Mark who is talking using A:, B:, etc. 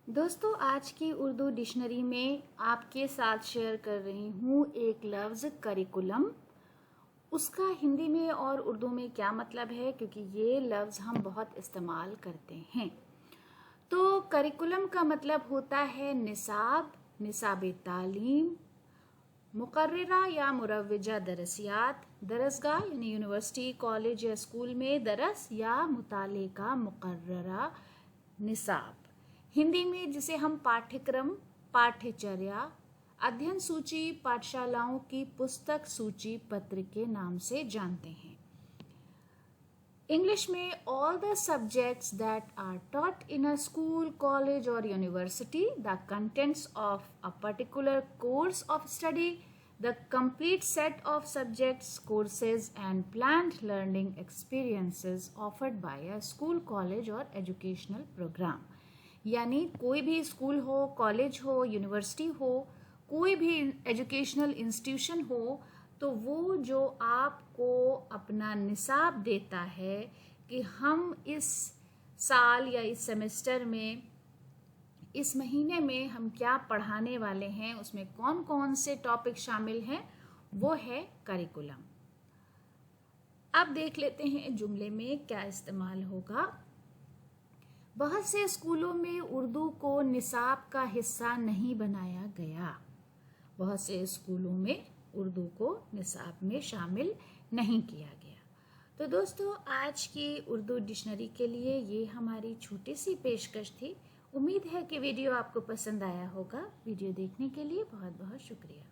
A: दोस्तों, आज की उर्दू डिक्शनरी में आपके साथ शेयर कर रही हूँ एक लफ्ज़ करिकुलम। उसका हिंदी में और उर्दू में क्या मतलब है, क्योंकि ये लफ्ज़ हम बहुत इस्तेमाल करते हैं। तो करिकुलम का मतलब होता है निसाब, निसाब तालीम, मुकर्ररा या मुरव्वजा दरसियात, दरसगाह यानी यूनिवर्सिटी, कॉलेज या स्कूल में दरस या मुताले का मुकर्ररा निसाब। हिंदी में जिसे हम पाठ्यक्रम, पाठ्यचर्या, अध्ययन सूची, पाठशालाओं की पुस्तक सूची पत्र के नाम से जानते हैं। इंग्लिश में all the subjects that are taught in a school, college or university, the contents of a particular course of study, the complete set of subjects, courses and planned learning experiences offered by a school, college or educational program. यानी कोई भी school हो, college हो, university हो, कोई भी educational institution हो, तो वो जो आपको अपना निसाब देता है कि हम इस साल या इस सेमेस्टर में, इस महीने में हम क्या पढ़ाने वाले हैं, उसमें कौन कौन से टॉपिक शामिल हैं, वो है करिकुलम। अब देख लेते हैं जुमले में क्या इस्तेमाल होगा। बहुत से स्कूलों में उर्दू को निसाब का हिस्सा नहीं बनाया गया। बहुत से स्कूलों में उर्दू को निसाब में शामिल नहीं किया गया। तो दोस्तों, आज की उर्दू डिक्शनरी के लिए ये हमारी छोटी सी पेशकश थी। उम्मीद है कि वीडियो आपको पसंद आया होगा। वीडियो देखने के लिए बहुत बहुत शुक्रिया।